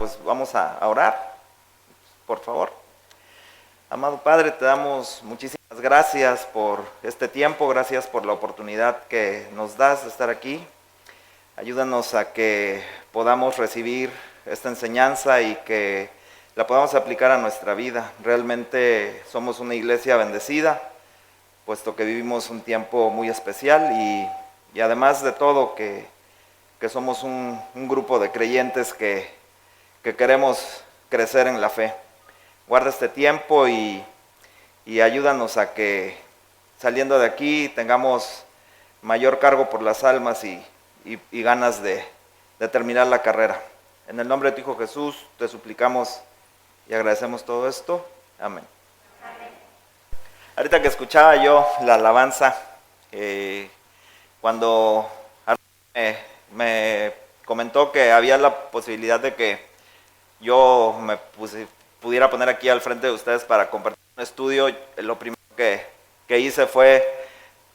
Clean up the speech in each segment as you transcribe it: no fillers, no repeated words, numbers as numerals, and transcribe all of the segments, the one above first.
pues vamos a orar, por favor. Amado Padre, te damos muchísimas gracias por este tiempo, gracias por la oportunidad que nos das de estar aquí. Ayúdanos a que podamos recibir esta enseñanza y que la podamos aplicar a nuestra vida. Realmente somos una iglesia bendecida, puesto que vivimos un tiempo muy especial y además de todo que somos un grupo de creyentes que queremos crecer en la fe. Guarda este tiempo y ayúdanos a que saliendo de aquí tengamos mayor cargo por las almas y ganas de terminar la carrera. En el nombre de tu Hijo Jesús te suplicamos y agradecemos todo esto. Amén. Ahorita que escuchaba yo la alabanza, cuando me comentó que había la posibilidad de que yo me pudiera poner aquí al frente de ustedes para compartir un estudio, lo primero que hice fue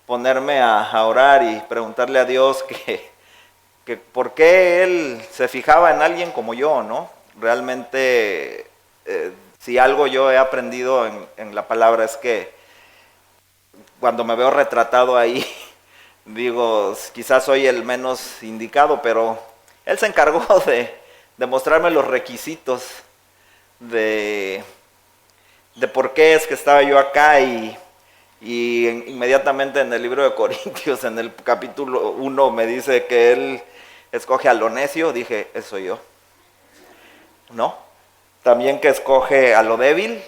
ponerme a orar y preguntarle a Dios que por qué Él se fijaba en alguien como yo, ¿no? Realmente, si algo yo he aprendido en la palabra es que cuando me veo retratado ahí, digo, quizás soy el menos indicado, pero Él se encargó de mostrarme los requisitos de por qué es que estaba yo acá y inmediatamente en el libro de Corintios, en el capítulo 1, me dice que Él escoge a lo necio. Dije, eso soy yo. ¿No? También que escoge a lo débil,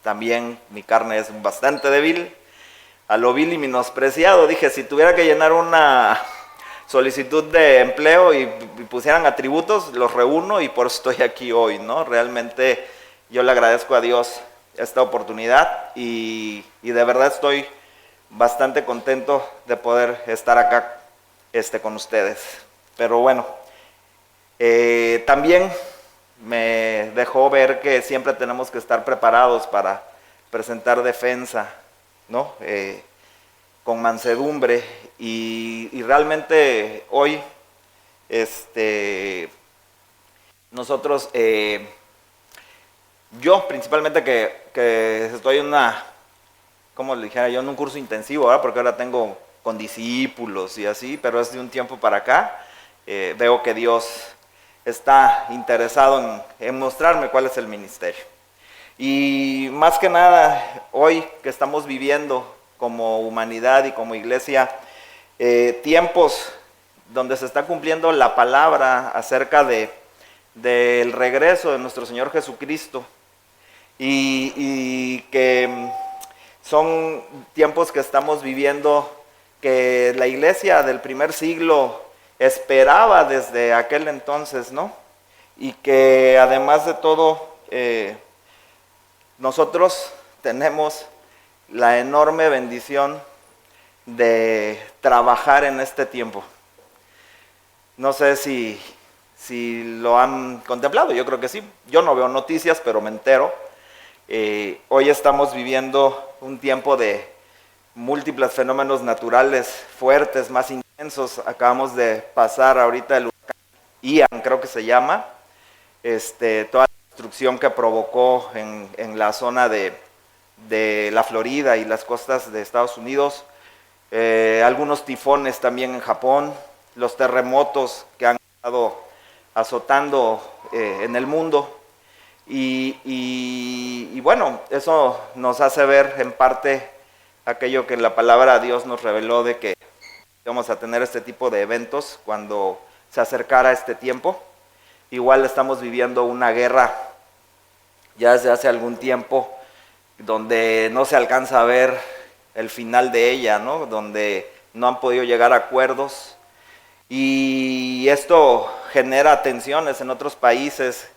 también mi carne es bastante débil. A lo vil y menospreciado, dije, si tuviera que llenar una solicitud de empleo y pusieran atributos, los reúno y por eso estoy aquí hoy, ¿no? Realmente yo le agradezco a Dios esta oportunidad y de verdad estoy bastante contento de poder estar acá con ustedes. Pero bueno, también me dejó ver que siempre tenemos que estar preparados para presentar defensa, ¿no? Con mansedumbre y realmente hoy nosotros, yo principalmente que estoy en como le dijera yo, en un curso intensivo, ¿verdad? Porque ahora tengo con discípulos y así, pero es de un tiempo para acá, veo que Dios está interesado en mostrarme cuál es el ministerio. Y más que nada, hoy que estamos viviendo como humanidad y como iglesia, tiempos donde se está cumpliendo la palabra acerca del regreso de nuestro Señor Jesucristo y que son tiempos que estamos viviendo que la iglesia del primer siglo esperaba desde aquel entonces, ¿no? Y que además de todo, nosotros tenemos la enorme bendición de trabajar en este tiempo. No sé si lo han contemplado, yo creo que sí. Yo no veo noticias, pero me entero. Hoy estamos viviendo un tiempo de múltiples fenómenos naturales fuertes, más intensos. Acabamos de pasar ahorita el huracán Ian, creo que se llama. Toda la destrucción que provocó en la zona de la Florida y las costas de Estados Unidos. Algunos tifones también en Japón. Los terremotos que han estado azotando en el mundo. Y bueno, eso nos hace ver en parte aquello que la palabra de Dios nos reveló de que vamos a tener este tipo de eventos cuando se acercara este tiempo. Igual estamos viviendo una guerra ya desde hace algún tiempo donde no se alcanza a ver el final de ella, ¿no? Donde no han podido llegar a acuerdos y esto genera tensiones en otros países,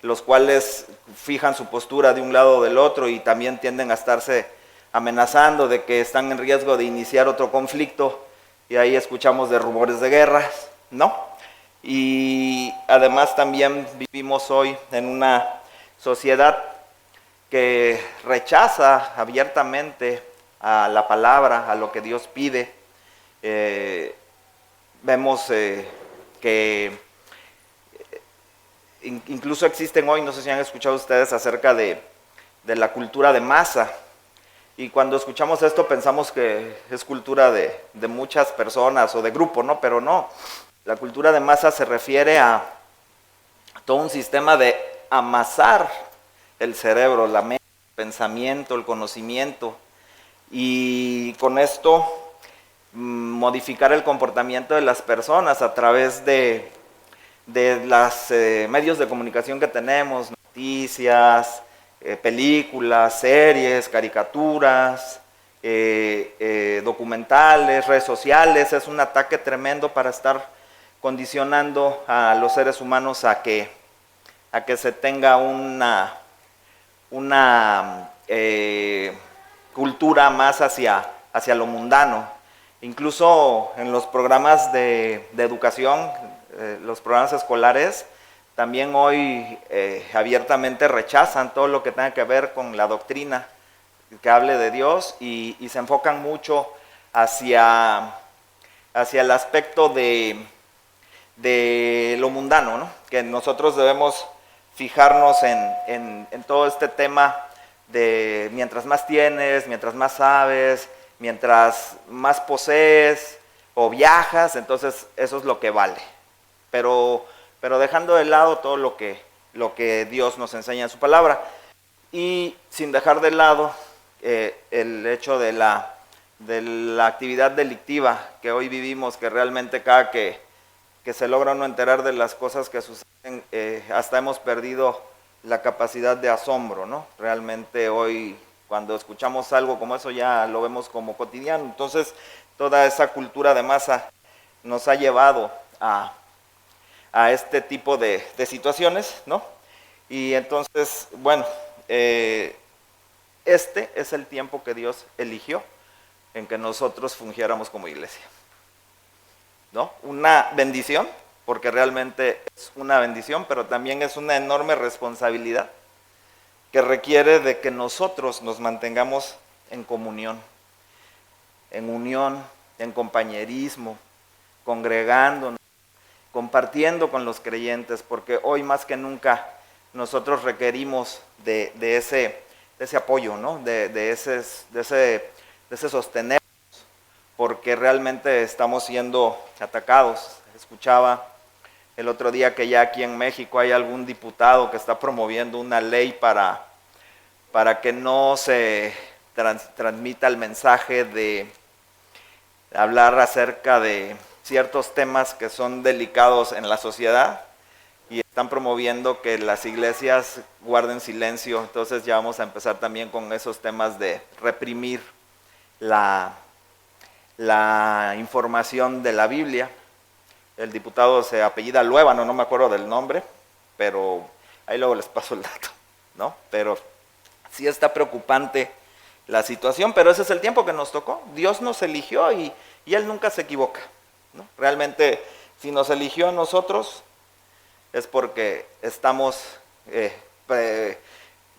los cuales fijan su postura de un lado o del otro y también tienden a estarse amenazando de que están en riesgo de iniciar otro conflicto y ahí escuchamos de rumores de guerras, ¿no? Y además también vivimos hoy en una sociedad que rechaza abiertamente a la palabra, a lo que Dios pide. Vemos que incluso existen hoy, no sé si han escuchado ustedes acerca de la cultura de masa. Y cuando escuchamos esto pensamos que es cultura de muchas personas o de grupo, ¿no? Pero no, la cultura de masa se refiere a todo un sistema de amasar el cerebro, la mente, el pensamiento, el conocimiento, y con esto modificar el comportamiento de las personas a través de los medios de comunicación que tenemos, noticias, películas, series, caricaturas, documentales, redes sociales. Es un ataque tremendo para estar condicionando a los seres humanos a que se tenga una cultura más hacia lo mundano. Incluso en los programas de educación, los programas escolares, también hoy abiertamente rechazan todo lo que tenga que ver con la doctrina que hable de Dios y se enfocan mucho hacia el aspecto de lo mundano, ¿no? Que nosotros debemos fijarnos en todo este tema de mientras más tienes, mientras más sabes, mientras más posees o viajas, entonces eso es lo que vale. Pero dejando de lado todo lo que Dios nos enseña en su palabra y sin dejar de lado el hecho de la actividad delictiva que hoy vivimos, que realmente cada que se logra uno enterar de las cosas que suceden, hasta hemos perdido la capacidad de asombro, ¿no? Realmente hoy cuando escuchamos algo como eso ya lo vemos como cotidiano. Entonces toda esa cultura de masa nos ha llevado a este tipo de situaciones, ¿no? Y entonces, bueno, este es el tiempo que Dios eligió en que nosotros fungiéramos como iglesia, ¿no? Una bendición, porque realmente es una bendición, pero también es una enorme responsabilidad que requiere de que nosotros nos mantengamos en comunión, en unión, en compañerismo, congregándonos, compartiendo con los creyentes, porque hoy más que nunca nosotros requerimos de ese apoyo, ¿no? de ese sostener, porque realmente estamos siendo atacados. Escuchaba el otro día que ya aquí en México hay algún diputado que está promoviendo una ley para que no se transmita el mensaje de hablar acerca de ciertos temas que son delicados en la sociedad, y están promoviendo que las iglesias guarden silencio. Entonces ya vamos a empezar también con esos temas de reprimir la información de la Biblia. El diputado se apellida Luébano, no me acuerdo del nombre, pero ahí luego les paso el dato, ¿no? Pero sí está preocupante la situación, pero ese es el tiempo que nos tocó. Dios nos eligió y Él nunca se equivoca, ¿no? Realmente, si nos eligió a nosotros, es porque estamos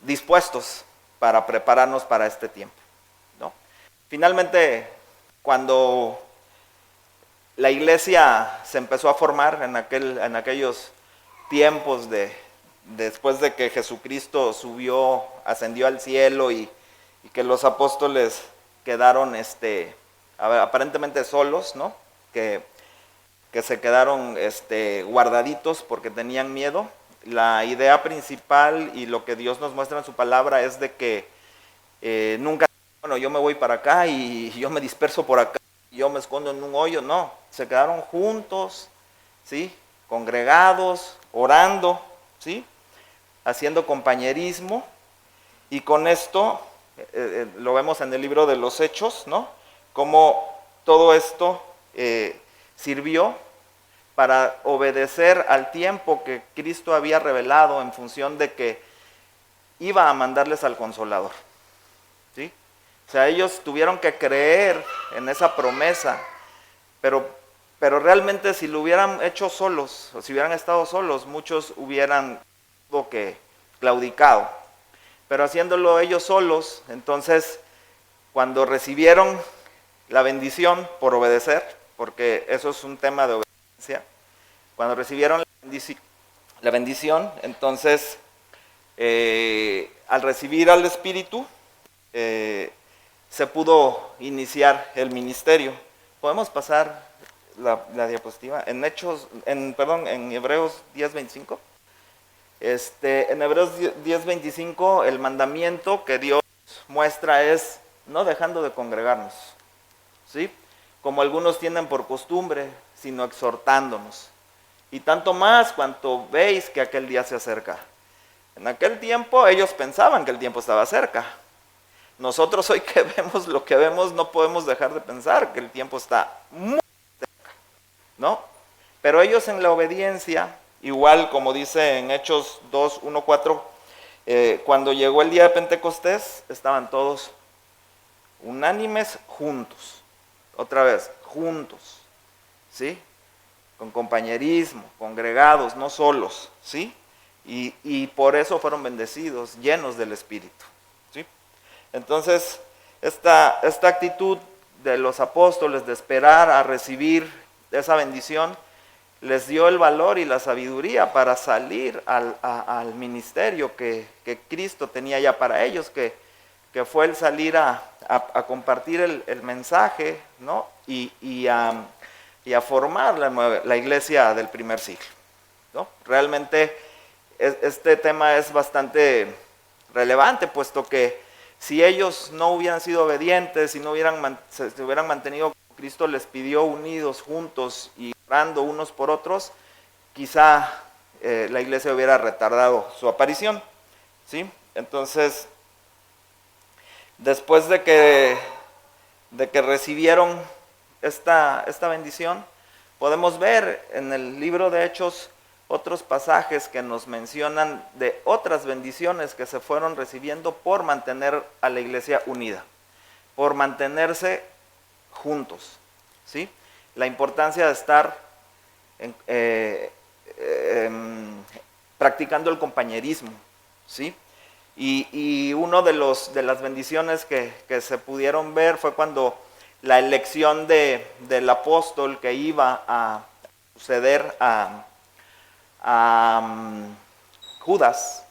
dispuestos para prepararnos para este tiempo, ¿no? Finalmente, cuando la iglesia se empezó a formar en aquellos tiempos después de que Jesucristo ascendió al cielo y que los apóstoles quedaron aparentemente solos, ¿no? Que se quedaron guardaditos porque tenían miedo. La idea principal y lo que Dios nos muestra en su palabra es de que nunca, bueno, yo me voy para acá y yo me disperso por acá, y yo me escondo en un hoyo. No, se quedaron juntos, ¿sí? Congregados, orando, ¿sí? Haciendo compañerismo, y con esto lo vemos en el libro de los Hechos, ¿no? Cómo todo esto sirvió para obedecer al tiempo que Cristo había revelado en función de que iba a mandarles al Consolador, ¿sí? O sea, ellos tuvieron que creer en esa promesa, pero realmente si lo hubieran hecho solos, o si hubieran estado solos, muchos hubieran claudicado. Pero haciéndolo ellos solos, entonces, cuando recibieron la bendición por obedecer, porque eso es un tema de obediencia, cuando recibieron la bendición. Entonces, al recibir al Espíritu, se pudo iniciar el ministerio. Podemos pasar la diapositiva en en Hebreos 10:25. En Hebreos 10:25 el mandamiento que Dios muestra es no dejando de congregarnos, ¿sí? Como algunos tienen por costumbre, sino exhortándonos. Y tanto más cuanto veis que aquel día se acerca. En aquel tiempo ellos pensaban que el tiempo estaba cerca. Nosotros hoy que vemos lo que vemos no podemos dejar de pensar que el tiempo está muy cerca, ¿no? Pero ellos en la obediencia, igual como dice en Hechos 2:1-4, cuando llegó el día de Pentecostés, estaban todos unánimes juntos. Otra vez, juntos, ¿sí? Con compañerismo, congregados, no solos, ¿sí? Y por eso fueron bendecidos, llenos del Espíritu, ¿sí? Entonces, esta actitud de los apóstoles de esperar a recibir esa bendición, les dio el valor y la sabiduría para salir al ministerio que Cristo tenía ya para ellos, que fue el salir a compartir el mensaje, ¿no? Y a formar la iglesia del primer siglo, ¿no? Realmente este tema es bastante relevante, puesto que si ellos no hubieran sido obedientes, si no se hubieran mantenido, Cristo les pidió unidos, juntos y orando unos por otros, quizá la iglesia hubiera retardado su aparición, ¿sí? Entonces, después de que recibieron esta bendición, podemos ver en el libro de Hechos otros pasajes que nos mencionan de otras bendiciones que se fueron recibiendo por mantener a la iglesia unida, por mantenerse juntos, ¿sí? La importancia de estar practicando el compañerismo, ¿sí? Y uno de las bendiciones que se pudieron ver fue cuando la elección del apóstol que iba a suceder a Judas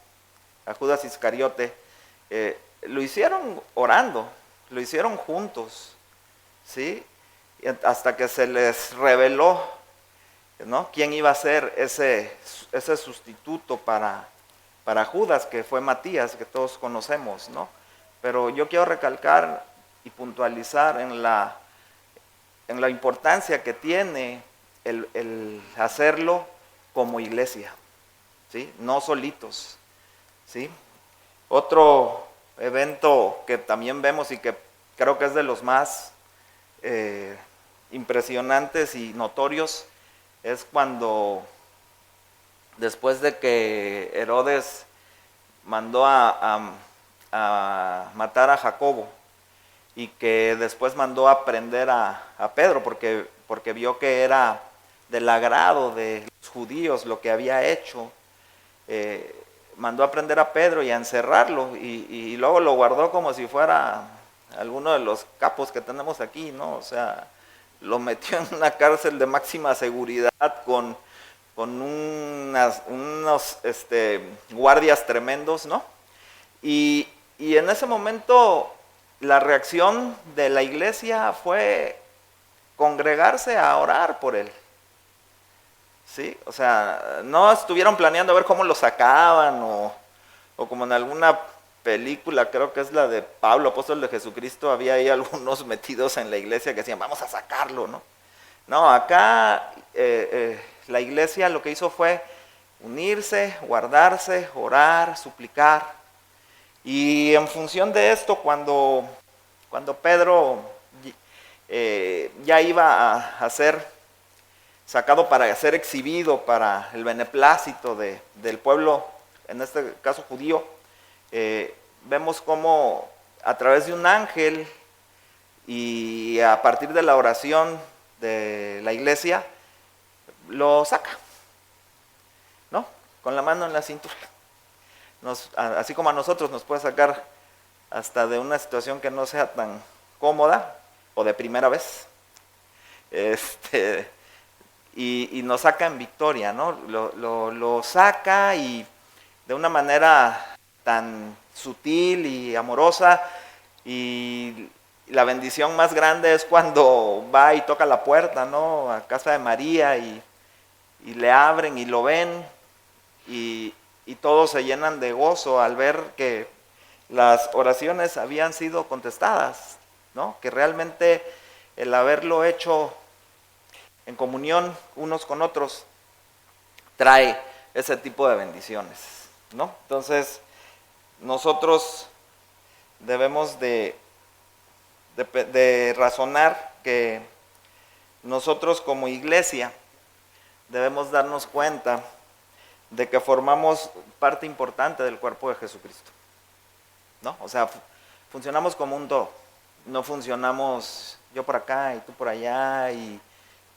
Iscariote, lo hicieron orando, lo hicieron juntos, ¿sí? Hasta que se les reveló, ¿no?, quién iba a ser ese sustituto para Judas, que fue Matías, que todos conocemos, ¿no? Pero yo quiero recalcar y puntualizar en la importancia que tiene el hacerlo como iglesia, ¿sí? No solitos, ¿sí? Otro evento que también vemos y que creo que es de los más impresionantes y notorios es cuando, después de que Herodes mandó a matar a Jacobo y que después mandó a prender a Pedro porque vio que era del agrado de los judíos lo que había hecho, mandó a prender a Pedro y a encerrarlo y luego lo guardó como si fuera alguno de los capos que tenemos aquí, ¿no? O sea, lo metió en una cárcel de máxima seguridad con unos guardias tremendos, ¿no? Y en ese momento la reacción de la iglesia fue congregarse a orar por él, ¿sí? O sea, no estuvieron planeando a ver cómo lo sacaban o como en alguna película, creo que es la de Pablo, apóstol de Jesucristo, había ahí algunos metidos en la iglesia que decían, vamos a sacarlo, ¿no? No, acá la iglesia lo que hizo fue unirse, guardarse, orar, suplicar. Y en función de esto, cuando Pedro ya iba a ser sacado para ser exhibido para el beneplácito del pueblo, en este caso judío, vemos cómo a través de un ángel y a partir de la oración de la iglesia, lo saca, ¿no? Con la mano en la cintura. Así como a nosotros nos puede sacar hasta de una situación que no sea tan cómoda o de primera vez. y nos saca en victoria, ¿no? Lo saca y de una manera tan sutil y amorosa, y la bendición más grande es cuando va y toca la puerta, ¿no? A casa de María y le abren y lo ven y todos se llenan de gozo al ver que las oraciones habían sido contestadas, ¿no? Que realmente el haberlo hecho en comunión unos con otros trae ese tipo de bendiciones, ¿no? Entonces, nosotros debemos de razonar que nosotros como iglesia debemos darnos cuenta de que formamos parte importante del cuerpo de Jesucristo, ¿no? O sea, funcionamos como un todo, no funcionamos yo por acá y tú por allá, y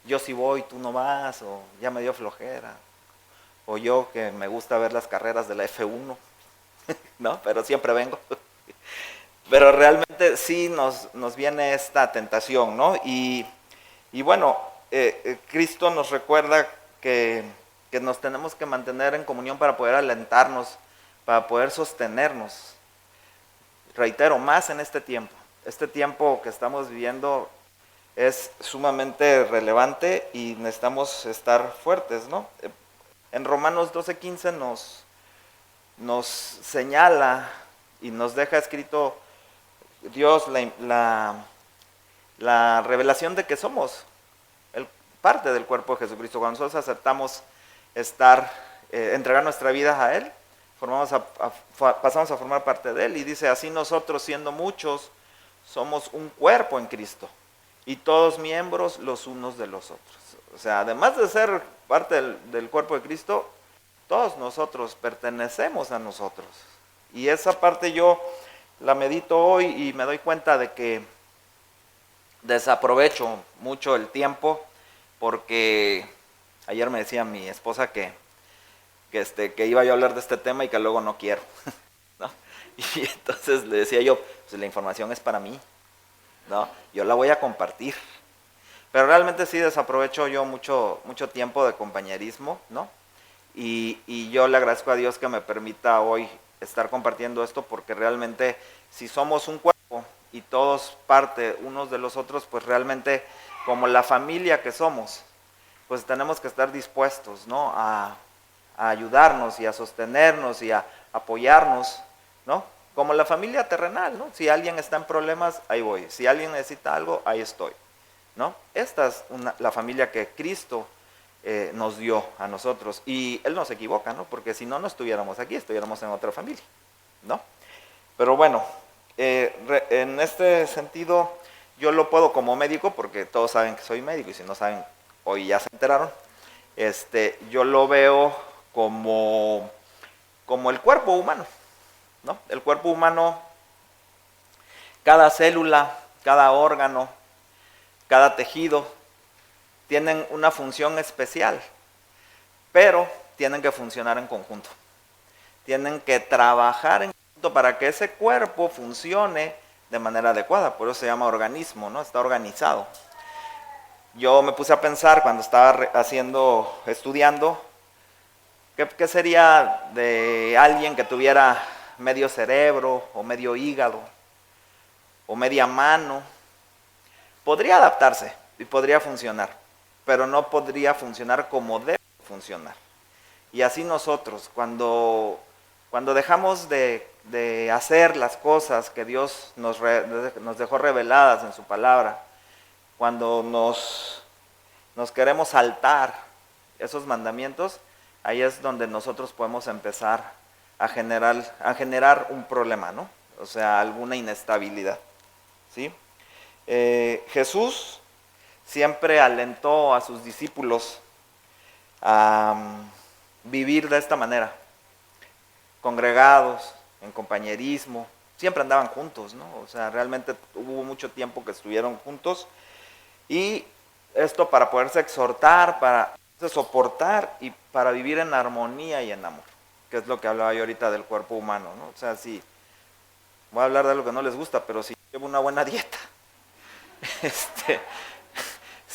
yo sí voy, tú no vas, o ya me dio flojera, o yo que me gusta ver las carreras de la F1, ¿no? Pero siempre vengo. Pero realmente sí nos viene esta tentación, ¿no? Y bueno, Cristo nos recuerda que nos tenemos que mantener en comunión para poder alentarnos, para poder sostenernos. Reitero, más en este tiempo. Este tiempo que estamos viviendo es sumamente relevante y necesitamos estar fuertes, ¿no? En Romanos 12:15 nos señala y nos deja escrito Dios la revelación de que somos parte del cuerpo de Jesucristo. Cuando nosotros aceptamos entregar nuestra vida a Él, pasamos a formar parte de Él, y dice, así nosotros siendo muchos, somos un cuerpo en Cristo, y todos miembros los unos de los otros. O sea, además de ser parte del cuerpo de Cristo, todos nosotros pertenecemos a nosotros. Y esa parte yo la medito hoy y me doy cuenta de que desaprovecho mucho el tiempo, porque ayer me decía mi esposa que iba yo a hablar de este tema y que luego no quiero, ¿no? Y entonces le decía yo, pues la información es para mí, ¿no? Yo la voy a compartir. Pero realmente sí desaprovecho yo mucho tiempo de compañerismo, ¿no? Y yo le agradezco a Dios que me permita hoy estar compartiendo esto, porque realmente si somos un cuerpo y todos parte unos de los otros, pues realmente como la familia que somos, pues tenemos que estar dispuestos, ¿no? A ayudarnos y a sostenernos y a apoyarnos, ¿no? Como la familia terrenal, ¿no? Si alguien está en problemas, ahí voy. Si alguien necesita algo, ahí estoy, ¿no? Esta es la familia que Cristo nos dio a nosotros. Y Él no se equivoca, ¿no? Porque si no, no estuviéramos aquí, estuviéramos en otra familia, ¿no? Pero bueno, en este sentido, yo lo puedo como médico, porque todos saben que soy médico, y si no saben, hoy ya se enteraron. Yo lo veo como el cuerpo humano, ¿no? El cuerpo humano, cada célula, cada órgano, cada tejido, tienen una función especial, pero tienen que funcionar en conjunto. Tienen que trabajar en conjunto para que ese cuerpo funcione de manera adecuada. Por eso se llama organismo, ¿no? Está organizado. Yo me puse a pensar cuando estaba estudiando, ¿qué sería de alguien que tuviera medio cerebro, o medio hígado, o media mano? Podría adaptarse y podría funcionar, pero no podría funcionar como debe funcionar. Y así nosotros, cuando dejamos de hacer las cosas que Dios nos dejó reveladas en su palabra, cuando nos queremos saltar esos mandamientos, ahí es donde nosotros podemos empezar a generar un problema, ¿no? O sea, alguna inestabilidad, ¿sí? Jesús siempre alentó a sus discípulos a vivir de esta manera, congregados, en compañerismo, siempre andaban juntos, ¿no? O sea, realmente hubo mucho tiempo que estuvieron juntos, y esto para poderse exhortar, para soportar y para vivir en armonía y en amor, que es lo que hablaba yo ahorita del cuerpo humano, ¿no? O sea, sí, voy a hablar de algo que no les gusta, pero si llevo una buena dieta,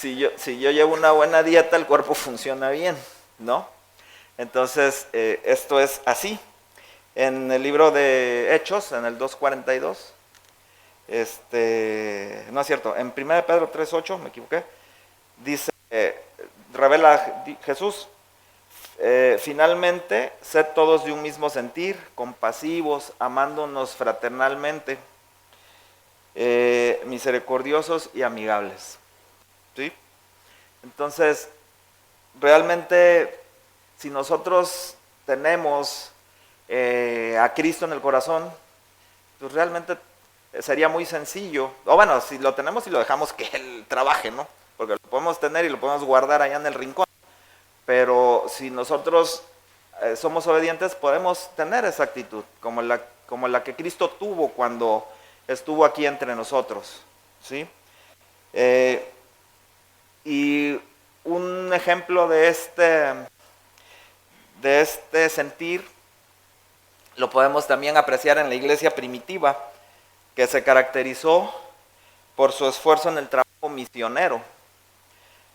si yo llevo una buena dieta, el cuerpo funciona bien, ¿no? Entonces, esto es así. En el libro de Hechos, en el 2:42, no es cierto, en 1 Pedro 3:8, me equivoqué, dice, revela Jesús, finalmente, sed todos de un mismo sentir, compasivos, amándonos fraternalmente, misericordiosos y amigables. ¿Sí? Entonces, realmente, si nosotros tenemos a Cristo en el corazón, pues realmente sería muy sencillo. O bueno, si lo tenemos y lo dejamos que Él trabaje, ¿no? Porque lo podemos tener y lo podemos guardar allá en el rincón. Pero si nosotros somos obedientes, podemos tener esa actitud, como la que Cristo tuvo cuando estuvo aquí entre nosotros, ¿sí? Y un ejemplo de este sentir lo podemos también apreciar en la iglesia primitiva, que se caracterizó por su esfuerzo en el trabajo misionero,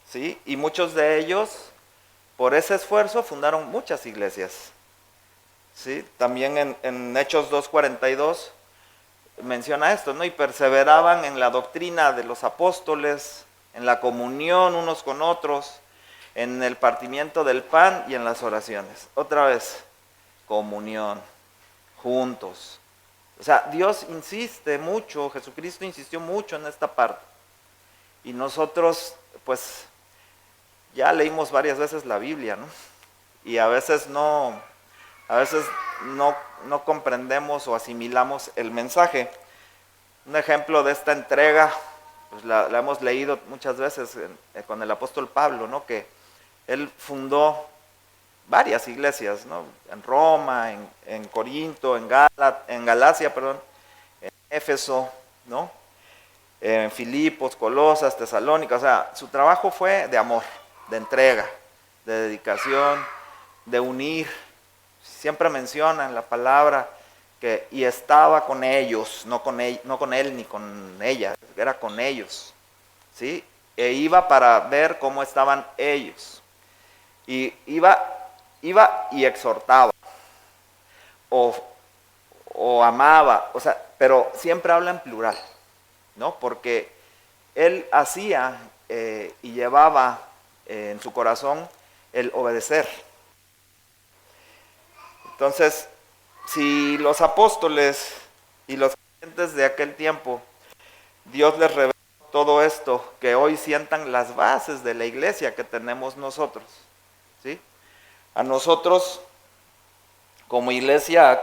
¿sí? Y muchos de ellos, por ese esfuerzo, fundaron muchas iglesias, ¿sí? También en Hechos 2:42 menciona esto, ¿no? Y perseveraban en la doctrina de los apóstoles, en la comunión unos con otros, en el partimiento del pan y en las oraciones. Otra vez, comunión, juntos. O sea, Dios insiste mucho, Jesucristo insistió mucho en esta parte. Y nosotros, pues, ya leímos varias veces la Biblia, ¿no? Y a veces no comprendemos o asimilamos el mensaje. Un ejemplo de esta entrega, pues la hemos leído muchas veces con el apóstol Pablo, ¿no? Que él fundó varias iglesias, ¿no? En Roma, en Corinto, en Galacia, en Éfeso, ¿no? En Filipos, Colosas, Tesalónica. O sea, su trabajo fue de amor, de entrega, de dedicación, de unir. Siempre mencionan la palabra que y estaba con ellos, no con él ni con ella, era con ellos, ¿sí? E iba para ver cómo estaban ellos. Y iba y exhortaba, o amaba, o sea, pero siempre habla en plural, ¿no? Porque él hacía y llevaba en su corazón el obedecer. Entonces, si los apóstoles y los creyentes de aquel tiempo, Dios les reveló todo esto, que hoy sientan las bases de la iglesia que tenemos nosotros, ¿sí? A nosotros, como iglesia,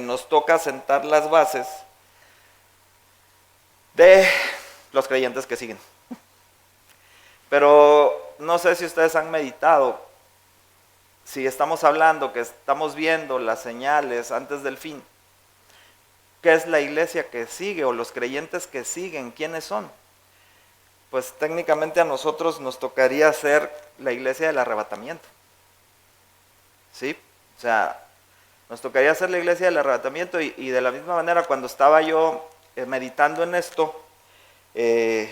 nos toca sentar las bases de los creyentes que siguen. Pero no sé si ustedes han meditado, si estamos hablando, que estamos viendo las señales antes del fin, ¿qué es la iglesia que sigue o los creyentes que siguen? ¿Quiénes son? Pues técnicamente a nosotros nos tocaría ser la iglesia del arrebatamiento, ¿sí? O sea, nos tocaría ser la iglesia del arrebatamiento y de la misma manera cuando estaba yo meditando en esto, me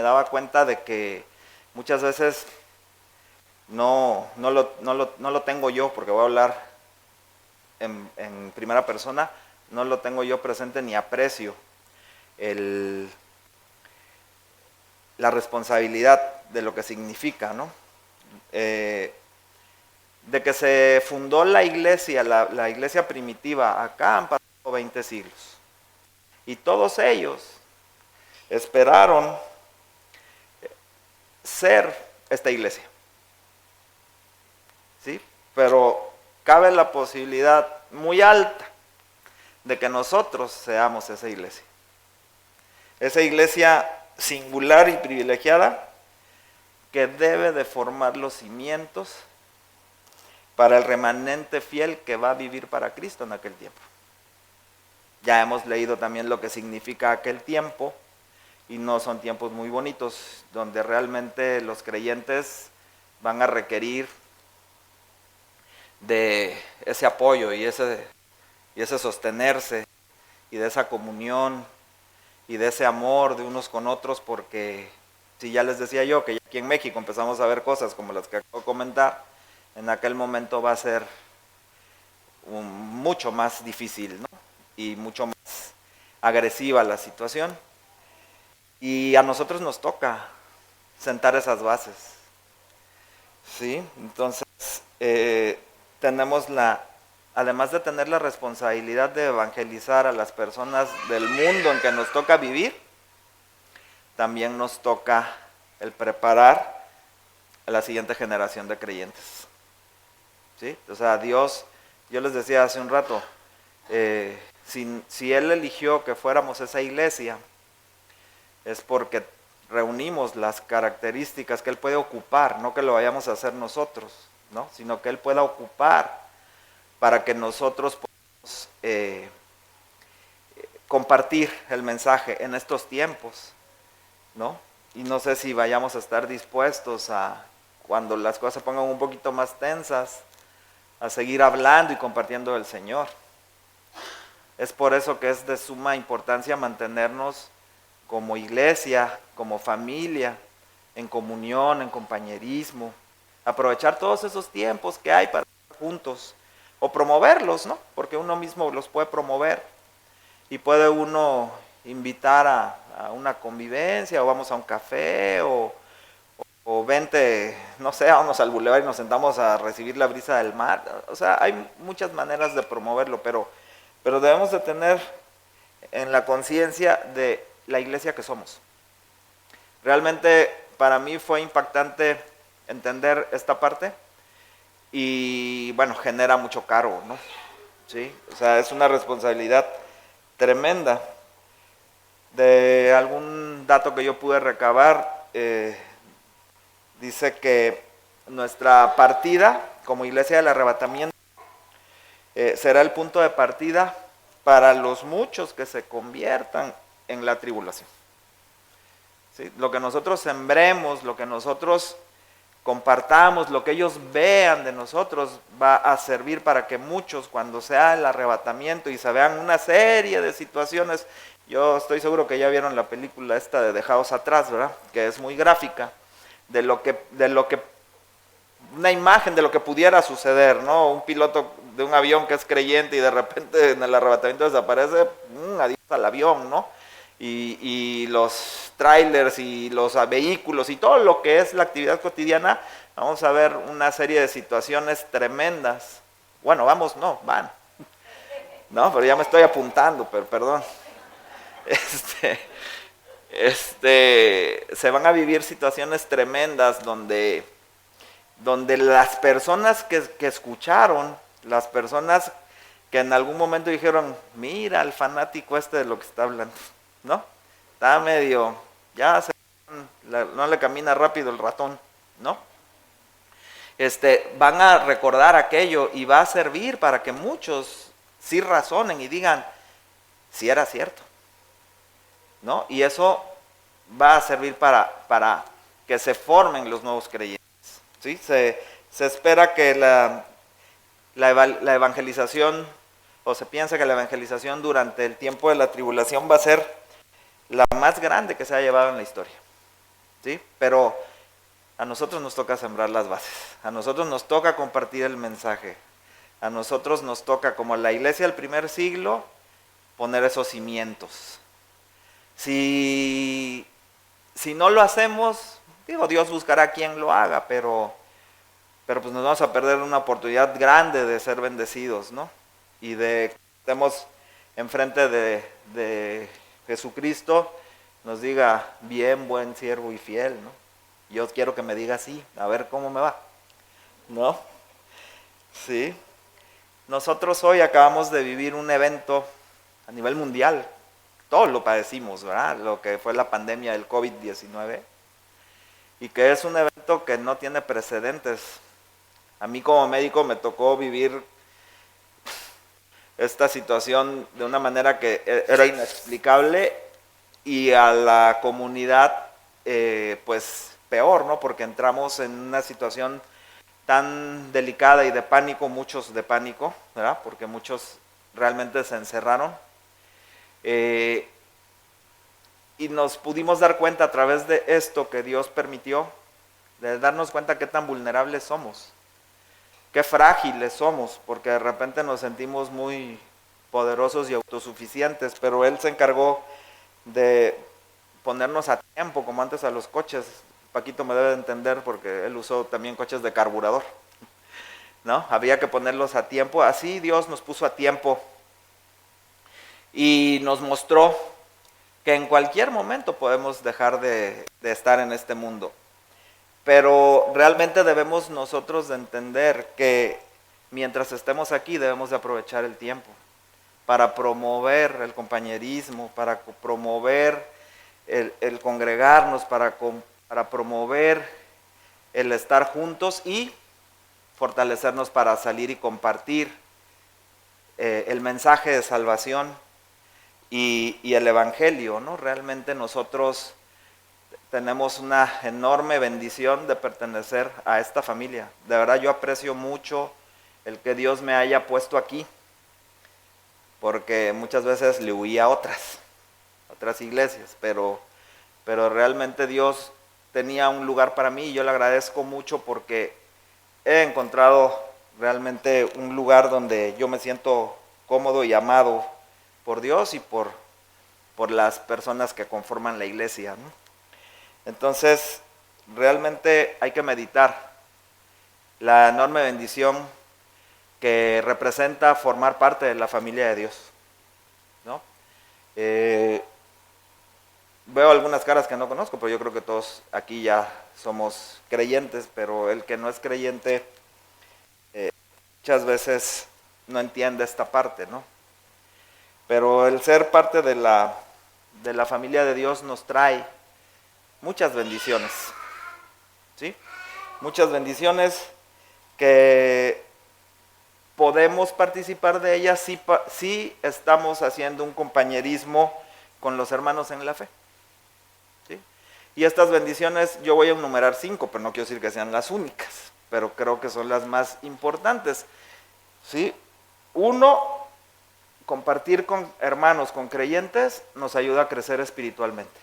daba cuenta de que muchas veces no lo tengo yo, porque voy a hablar en primera persona, no lo tengo yo presente ni aprecio la responsabilidad de lo que significa, ¿no? De que se fundó la iglesia, la iglesia primitiva, acá han pasado 20 siglos. Y todos ellos esperaron ser esta iglesia, ¿sí? Pero cabe la posibilidad muy alta de que nosotros seamos esa iglesia. Esa iglesia singular y privilegiada que debe de formar los cimientos para el remanente fiel que va a vivir para Cristo en aquel tiempo. Ya hemos leído también lo que significa aquel tiempo, y no son tiempos muy bonitos, donde realmente los creyentes van a requerir de ese apoyo y ese sostenerse, y de esa comunión, y de ese amor de unos con otros, porque Si ya les decía yo que ya aquí en México empezamos a ver cosas como las que acabo de comentar, en aquel momento va a ser mucho más difícil, ¿no? Y mucho más agresiva la situación. Y a nosotros nos toca sentar esas bases, ¿sí? Entonces, tenemos además de tener la responsabilidad de evangelizar a las personas del mundo en que nos toca vivir, también nos toca el preparar a la siguiente generación de creyentes, ¿sí? O sea, Dios, yo les decía hace un rato, si Él eligió que fuéramos esa iglesia, es porque reunimos las características que Él puede ocupar, no que lo vayamos a hacer nosotros, ¿no? Sino que Él pueda ocupar para que nosotros podamos compartir el mensaje en estos tiempos, ¿no? Y no sé si vayamos a estar dispuestos a, cuando las cosas se pongan un poquito más tensas, a seguir hablando y compartiendo el Señor. Es por eso que es de suma importancia mantenernos como iglesia, como familia, en comunión, en compañerismo, aprovechar todos esos tiempos que hay para estar juntos, o promoverlos, ¿no? Porque uno mismo los puede promover, y puede uno invitar a una convivencia, o vamos a un café, o vente, no sé, vamos al bulevar y nos sentamos a recibir la brisa del mar. O sea, hay muchas maneras de promoverlo, pero debemos de tener en la conciencia de la iglesia que somos. Realmente para mí fue impactante entender esta parte y bueno, genera mucho cargo, ¿no? ¿Sí? O sea, es una responsabilidad tremenda. De algún dato que yo pude recabar, dice que nuestra partida como iglesia del arrebatamiento será el punto de partida para los muchos que se conviertan en la tribulación. ¿Sí? Lo que nosotros sembremos, lo que nosotros compartamos, lo que ellos vean de nosotros va a servir para que muchos, cuando sea el arrebatamiento y se vean una serie de situaciones, yo estoy seguro que ya vieron la película esta de Dejados Atrás, ¿verdad? Que es muy gráfica, de lo que una imagen de lo que pudiera suceder, ¿no? Un piloto de un avión que es creyente y de repente en el arrebatamiento desaparece, adiós al avión, ¿no? Y los trailers y los vehículos y todo lo que es la actividad cotidiana, vamos a ver una serie de situaciones tremendas. Bueno, vamos, no, van. No, pero ya me estoy apuntando, pero perdón. Se van a vivir situaciones tremendas donde las personas que escucharon, las personas que en algún momento dijeron, mira el fanático este de lo que está hablando, ¿no? Está medio, no le camina rápido el ratón, ¿no? Van a recordar aquello y va a servir para que muchos sí razonen y digan, sí era cierto, ¿no? Y eso va a servir para que se formen los nuevos creyentes, ¿sí? Se espera que la evangelización, o se piensa que la evangelización durante el tiempo de la tribulación va a ser la más grande que se ha llevado en la historia, ¿sí? Pero a nosotros nos toca sembrar las bases, a nosotros nos toca compartir el mensaje, a nosotros nos toca, como la iglesia del primer siglo, poner esos cimientos. Si no lo hacemos, digo, Dios buscará a quien lo haga, pero pues nos vamos a perder una oportunidad grande de ser bendecidos, ¿no? Y de que estemos enfrente de Jesucristo, nos diga, bien, buen siervo y fiel, ¿no? Yo quiero que me diga así, a ver cómo me va, ¿no? Sí. Nosotros hoy acabamos de vivir un evento a nivel mundial, todos lo padecimos, ¿verdad? Lo que fue la pandemia del COVID-19, y que es un evento que no tiene precedentes. A mí como médico me tocó vivir esta situación de una manera que era inexplicable, y a la comunidad pues peor, ¿no? Porque entramos en una situación tan delicada y de pánico, muchos de pánico, ¿verdad? Porque muchos realmente se encerraron. y nos pudimos dar cuenta a través de esto que Dios permitió, de darnos cuenta qué tan vulnerables somos, qué frágiles somos, porque de repente nos sentimos muy poderosos y autosuficientes, pero Él se encargó de ponernos a tiempo, como antes a los coches. Paquito me debe de entender porque él usó también coches de carburador, ¿no? Había que ponerlos a tiempo, así Dios nos puso a tiempo y nos mostró que en cualquier momento podemos dejar de estar en este mundo. Pero realmente debemos nosotros de entender que mientras estemos aquí debemos de aprovechar el tiempo para promover el compañerismo, para promover el congregarnos, para promover el estar juntos y fortalecernos para salir y compartir el mensaje de salvación y el evangelio, ¿no? Realmente nosotros tenemos una enorme bendición de pertenecer a esta familia. De verdad yo aprecio mucho el que Dios me haya puesto aquí, porque muchas veces le huía a otras iglesias, pero realmente Dios tenía un lugar para mí y yo le agradezco mucho porque he encontrado realmente un lugar donde yo me siento cómodo y amado por Dios y por las personas que conforman la iglesia, ¿no? Entonces, realmente hay que meditar la enorme bendición que representa formar parte de la familia de Dios, ¿no? Veo algunas caras que no conozco, pero yo creo que todos aquí ya somos creyentes, pero el que no es creyente muchas veces no entiende esta parte, ¿no? Pero el ser parte de la familia de Dios nos trae muchas bendiciones, ¿sí? Muchas bendiciones que podemos participar de ellas si estamos haciendo un compañerismo con los hermanos en la fe, ¿sí? Y estas bendiciones, yo voy a enumerar 5, pero no quiero decir que sean las únicas, pero creo que son las más importantes, ¿sí? 1, compartir con hermanos, con creyentes, nos ayuda a crecer espiritualmente.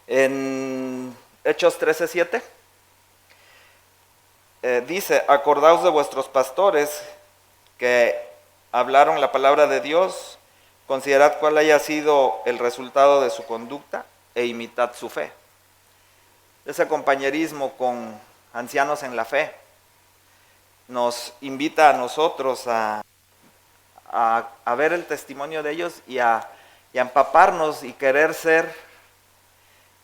En Hechos 13:7 dice: acordaos de vuestros pastores que hablaron la palabra de Dios, considerad cuál haya sido el resultado de su conducta e imitad su fe. Ese compañerismo con ancianos en la fe nos invita a nosotros a ver el testimonio de ellos y a empaparnos y querer ser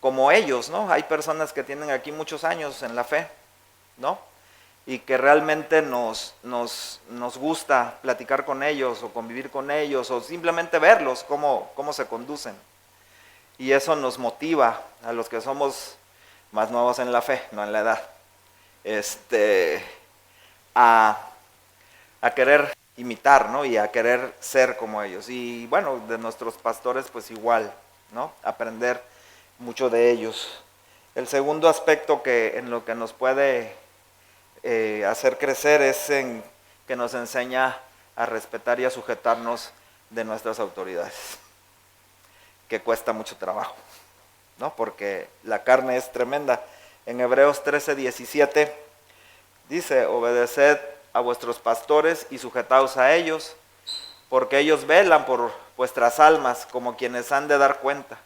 como ellos, ¿no? Hay personas que tienen aquí muchos años en la fe, ¿no? Y que realmente nos gusta platicar con ellos o convivir con ellos o simplemente verlos cómo se conducen. Y eso nos motiva a los que somos más nuevos en la fe, no en la edad, a querer imitar, ¿no? Y a querer ser como ellos. Y bueno, de nuestros pastores pues igual, ¿no? Aprender mucho de ellos. El segundo aspecto en lo que nos puede hacer crecer es en que nos enseña a respetar y a sujetarnos de nuestras autoridades, que cuesta mucho trabajo, ¿no? Porque la carne es tremenda. En Hebreos 13:17 dice: obedeced a vuestros pastores y sujetaos a ellos, porque ellos velan por vuestras almas como quienes han de dar cuenta,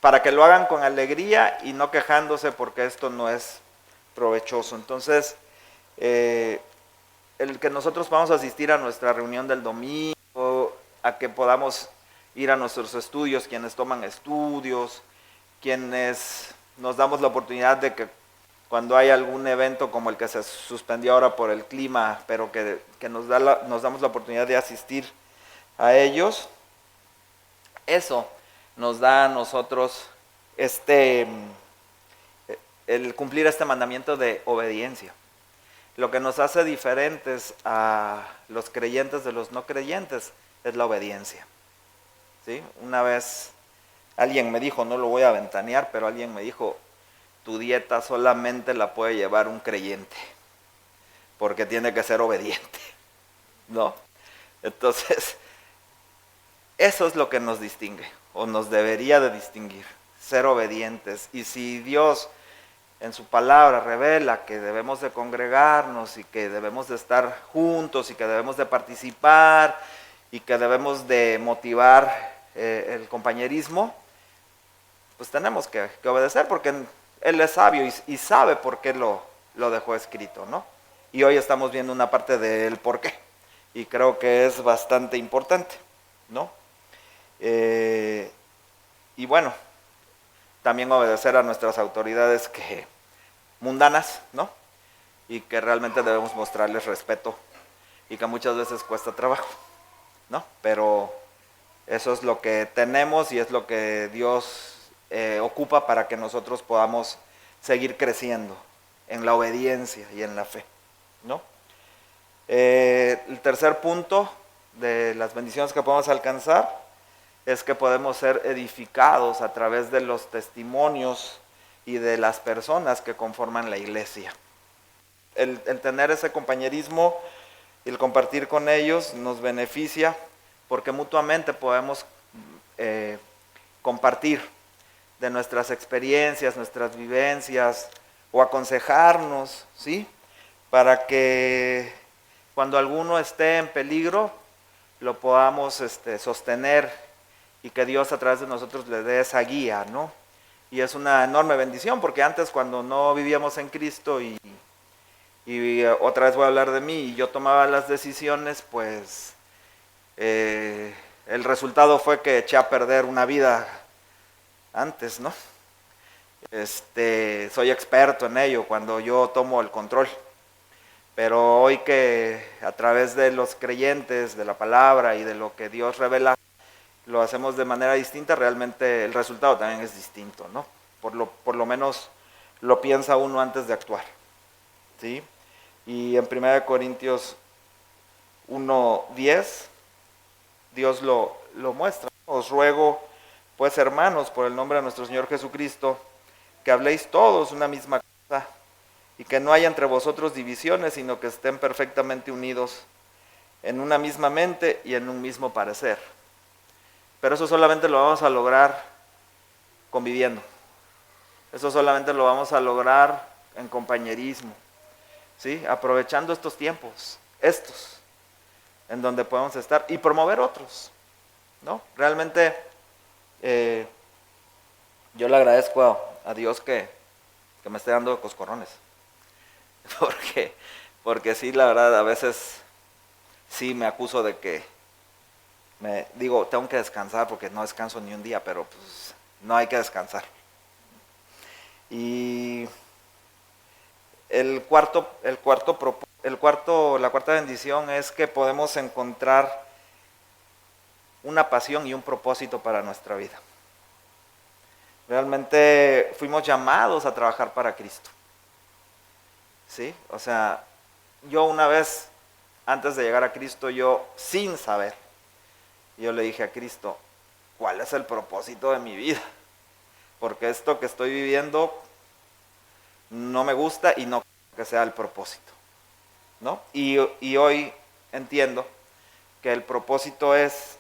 para que lo hagan con alegría y no quejándose, porque esto no es provechoso. Entonces, el que nosotros vamos a asistir a nuestra reunión del domingo, a que podamos ir a nuestros estudios, quienes toman estudios, quienes nos damos la oportunidad de que cuando hay algún evento como el que se suspendió ahora por el clima, pero que nos damos la oportunidad de asistir a ellos, eso nos da a nosotros el cumplir este mandamiento de obediencia. Lo que nos hace diferentes a los creyentes de los no creyentes es la obediencia, ¿sí? Una vez alguien me dijo, no lo voy a ventanear, pero alguien me dijo: tu dieta solamente la puede llevar un creyente, porque tiene que ser obediente, ¿no? Entonces, Eso es lo que nos distingue, o nos debería de distinguir, ser obedientes. Y si Dios en su palabra revela que debemos de congregarnos y que debemos de estar juntos y que debemos de participar y que debemos de motivar el compañerismo, pues tenemos que obedecer, porque Él es sabio y sabe por qué lo dejó escrito, ¿no? Y hoy estamos viendo una parte del por qué, y creo que es bastante importante, ¿no? Y bueno, también obedecer a nuestras autoridades mundanas, ¿no? Y que realmente debemos mostrarles respeto y que muchas veces cuesta trabajo, ¿no? Pero eso es lo que tenemos y es lo que Dios ocupa para que nosotros podamos seguir creciendo en la obediencia y en la fe, ¿no? El tercer punto de las bendiciones que podemos alcanzar es que podemos ser edificados a través de los testimonios y de las personas que conforman la iglesia. El tener ese compañerismo y el compartir con ellos nos beneficia porque mutuamente podemos compartir de nuestras experiencias, nuestras vivencias o aconsejarnos, ¿sí? Para que cuando alguno esté en peligro lo podamos sostener y que Dios a través de nosotros le dé esa guía, ¿no? Y es una enorme bendición, porque antes cuando no vivíamos en Cristo y otra vez voy a hablar de mí, y yo tomaba las decisiones, pues el resultado fue que eché a perder una vida antes, ¿no? Soy experto en ello cuando yo tomo el control. Pero hoy que a través de los creyentes, de la palabra y de lo que Dios revela, lo hacemos de manera distinta, realmente el resultado también es distinto, ¿no? Por lo menos lo piensa uno antes de actuar, ¿sí? Y en 1 Corintios 1:10, Dios lo muestra. Os ruego, pues hermanos, por el nombre de nuestro Señor Jesucristo, que habléis todos una misma cosa, y que no haya entre vosotros divisiones, sino que estén perfectamente unidos en una misma mente y en un mismo parecer. Pero eso solamente lo vamos a lograr conviviendo. Eso solamente lo vamos a lograr en compañerismo, ¿sí? Aprovechando estos tiempos, en donde podemos estar y promover otros, ¿no? Realmente yo le agradezco a Dios que me esté dando coscorrones. Porque sí, la verdad, a veces sí me acuso de que tengo que descansar porque no descanso ni un día, pero pues no hay que descansar. Y la cuarta bendición es que podemos encontrar una pasión y un propósito para nuestra vida. Realmente fuimos llamados a trabajar para Cristo, ¿sí? O sea, yo una vez, antes de llegar a Cristo, yo sin saber, yo le dije a Cristo, ¿cuál es el propósito de mi vida? Porque esto que estoy viviendo no me gusta y no creo que sea el propósito, ¿no? Y hoy entiendo que el propósito es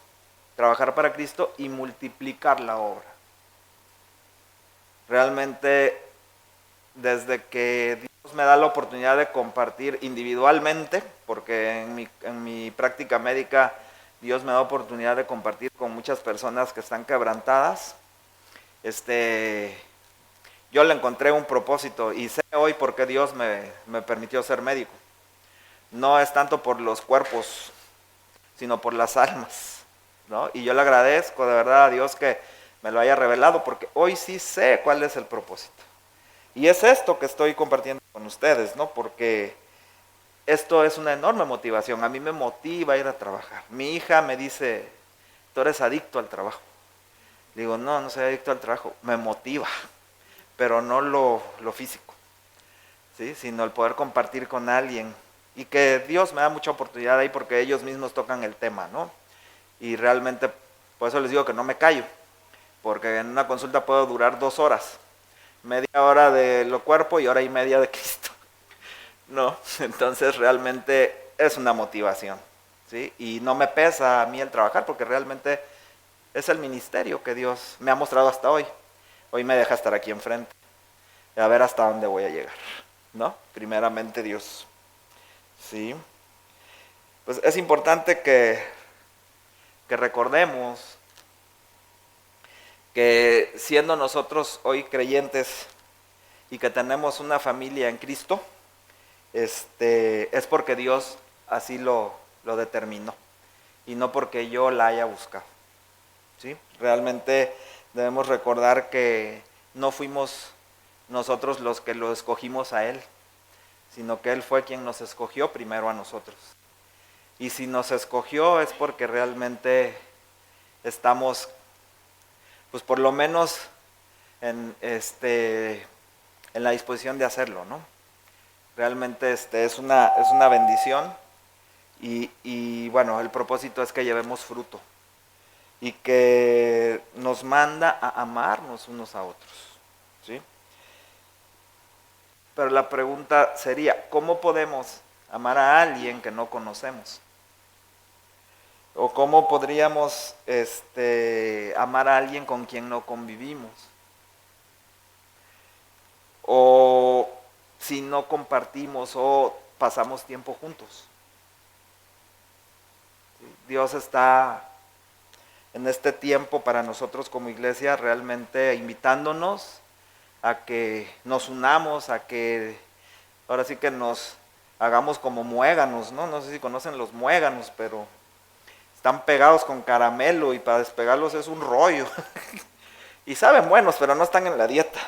trabajar para Cristo y multiplicar la obra. Realmente, desde que Dios me da la oportunidad de compartir individualmente, porque en mi práctica médica Dios me da oportunidad de compartir con muchas personas que están quebrantadas, yo le encontré un propósito y sé hoy por qué Dios me permitió ser médico. No es tanto por los cuerpos, sino por las almas, ¿no? Y yo le agradezco de verdad a Dios que me lo haya revelado, porque hoy sí sé cuál es el propósito. Y es esto que estoy compartiendo con ustedes, ¿no? Porque esto es una enorme motivación. A mí me motiva a ir a trabajar. Mi hija me dice, tú eres adicto al trabajo. Digo, no soy adicto al trabajo. Me motiva, pero no lo físico, ¿sí? Sino el poder compartir con alguien. Y que Dios me da mucha oportunidad ahí porque ellos mismos tocan el tema, ¿no? Y realmente, por eso les digo que no me callo. Porque en una consulta puedo durar 2 horas. Media hora de lo cuerpo y hora y media de Cristo, ¿no? Entonces realmente es una motivación, ¿sí? Y no me pesa a mí el trabajar porque realmente es el ministerio que Dios me ha mostrado hasta hoy. Hoy me deja estar aquí enfrente, a ver hasta dónde voy a llegar, ¿no? Primeramente Dios, ¿sí? Pues es importante que recordemos que siendo nosotros hoy creyentes y que tenemos una familia en Cristo, es porque Dios así lo determinó y no porque yo la haya buscado, ¿sí? Realmente debemos recordar que no fuimos nosotros los que lo escogimos a Él, sino que Él fue quien nos escogió primero a nosotros. Y si nos escogió es porque realmente estamos, pues por lo menos en la disposición de hacerlo, ¿no? Realmente es una bendición y bueno, el propósito es que llevemos fruto y que nos manda a amarnos unos a otros, ¿sí? Pero la pregunta sería, ¿cómo podemos amar a alguien que no conocemos? ¿O cómo podríamos amar a alguien con quien no convivimos? O si no compartimos o pasamos tiempo juntos. Dios está en este tiempo para nosotros como iglesia realmente invitándonos a que nos unamos, a que ahora sí que nos hagamos como muéganos, ¿no? No sé si conocen los muéganos, pero están pegados con caramelo y para despegarlos es un rollo. Y saben buenos, pero no están en la dieta.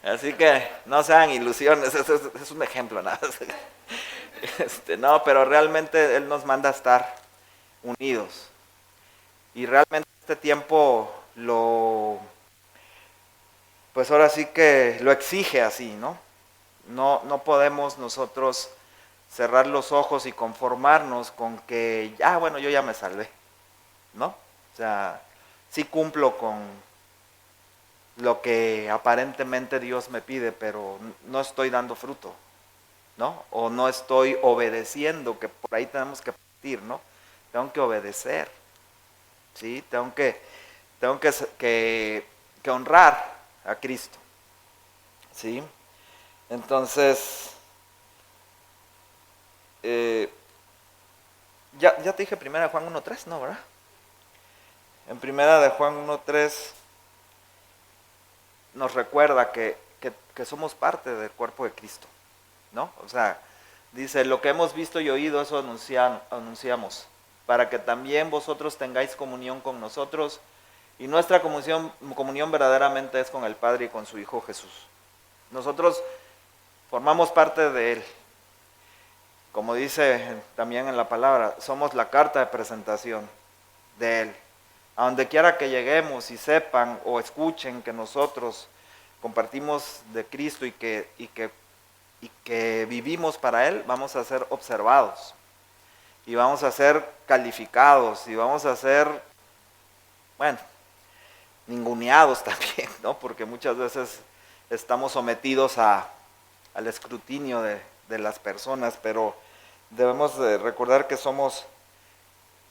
Así que no sean ilusiones, es un ejemplo nada más. No, pero realmente Él nos manda a estar unidos. Y realmente este tiempo pues ahora sí que lo exige así, ¿no? No podemos nosotros cerrar los ojos y conformarnos con que, bueno, yo ya me salvé, ¿no? O sea, sí cumplo con lo que aparentemente Dios me pide, pero no estoy dando fruto, ¿no? O no estoy obedeciendo, que por ahí tenemos que partir, ¿no? Tengo que obedecer, ¿sí? Tengo que honrar a Cristo, ¿sí? Entonces, ya te dije primera de Juan 1.3, ¿no, verdad? En primera de Juan 1.3 nos recuerda que somos parte del cuerpo de Cristo, ¿no? O sea, dice, lo que hemos visto y oído, eso anunciamos, para que también vosotros tengáis comunión con nosotros, y nuestra comunión verdaderamente es con el Padre y con su Hijo Jesús. Nosotros formamos parte de Él. Como dice también en la palabra, somos la carta de presentación de Él. A donde quiera que lleguemos y sepan o escuchen que nosotros compartimos de Cristo y que vivimos para Él, vamos a ser observados y vamos a ser calificados y vamos a ser, bueno, ninguneados también, ¿no? Porque muchas veces estamos sometidos al escrutinio de las personas, pero debemos de recordar que somos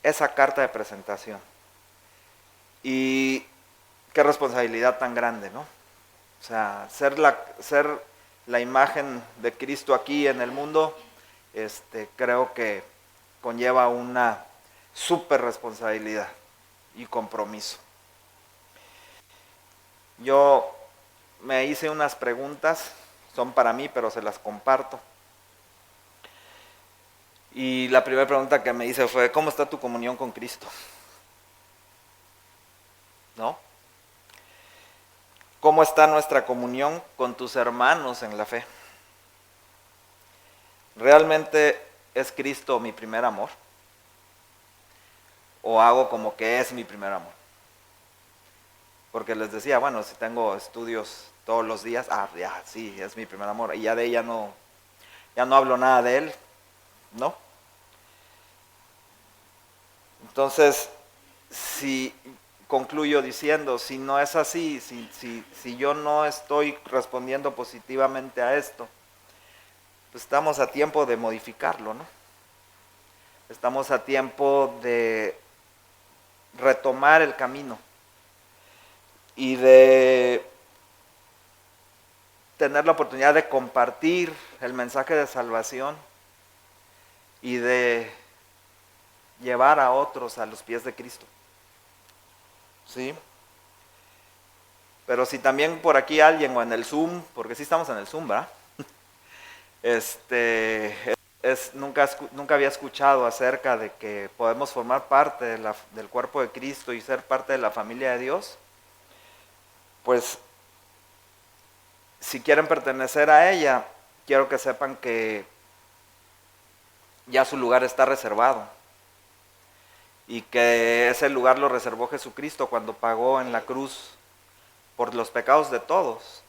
esa carta de presentación. Y qué responsabilidad tan grande, ¿no? O sea, ser la imagen de Cristo aquí en el mundo, creo que conlleva una súper responsabilidad y compromiso. Yo me hice unas preguntas, son para mí, pero se las comparto. Y la primera pregunta que me hice fue, ¿cómo está tu comunión con Cristo? ¿No? ¿Cómo está nuestra comunión con tus hermanos en la fe? ¿Realmente es Cristo mi primer amor? ¿O hago como que es mi primer amor? Porque les decía, bueno, si tengo estudios todos los días, ya, sí, es mi primer amor. Y ya de ella ya no hablo nada de Él, ¿no? Entonces, si concluyo diciendo, si no es así, si yo no estoy respondiendo positivamente a esto, pues estamos a tiempo de modificarlo, ¿no? estamos a tiempo de retomar el camino y de tener la oportunidad de compartir el mensaje de salvación y de llevar a otros a los pies de Cristo. ¿Sí? Pero si también por aquí alguien o en el Zoom, porque sí estamos en el Zoom, ¿verdad? Nunca había escuchado acerca de que podemos formar parte del cuerpo de Cristo y ser parte de la familia de Dios, pues si quieren pertenecer a ella, quiero que sepan que ya su lugar está reservado y que ese lugar lo reservó Jesucristo cuando pagó en la cruz por los pecados de todos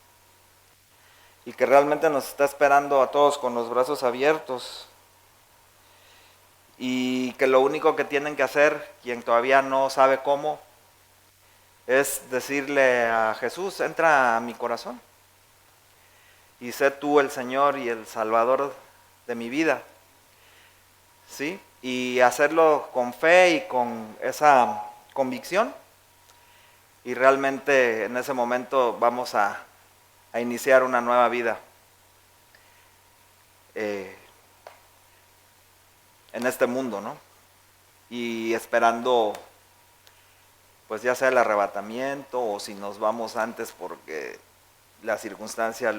y que realmente nos está esperando a todos con los brazos abiertos y que lo único que tienen que hacer, quien todavía no sabe cómo, es decirle a Jesús: entra a mi corazón y sé tú el Señor y el Salvador de mi vida, ¿sí? Y hacerlo con fe y con esa convicción, y realmente en ese momento vamos a iniciar una nueva vida en este mundo, ¿no? Y esperando, pues ya sea el arrebatamiento o si nos vamos antes porque la circunstancia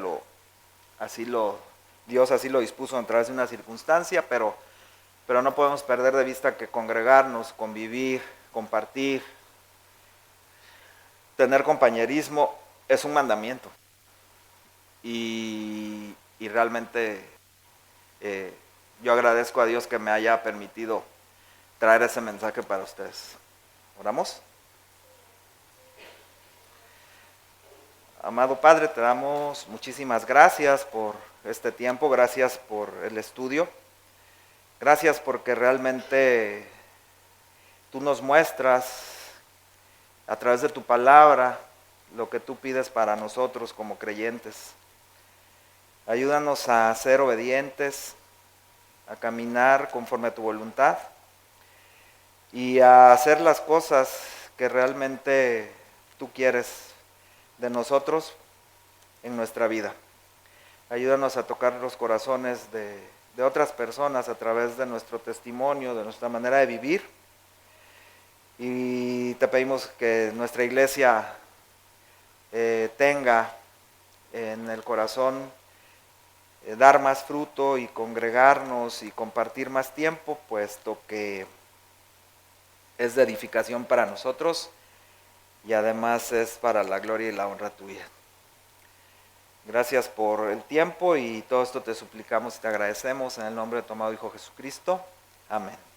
Dios así lo dispuso a través de una circunstancia, pero no podemos perder de vista que congregarnos, convivir, compartir, tener compañerismo es un mandamiento. Y realmente yo agradezco a Dios que me haya permitido traer ese mensaje para ustedes. ¿Oramos? Amado Padre, te damos muchísimas gracias por este tiempo, gracias por el estudio, gracias porque realmente tú nos muestras a través de tu palabra lo que tú pides para nosotros como creyentes. Ayúdanos a ser obedientes, a caminar conforme a tu voluntad y a hacer las cosas que realmente tú quieres de nosotros en nuestra vida. Ayúdanos a tocar los corazones de otras personas a través de nuestro testimonio, de nuestra manera de vivir. Y te pedimos que nuestra iglesia tenga en el corazón dar más fruto y congregarnos y compartir más tiempo, puesto que es de edificación para nosotros y además es para la gloria y la honra tuya. Gracias por el tiempo y todo esto te suplicamos y te agradecemos en el nombre de tu amado Hijo Jesucristo. Amén.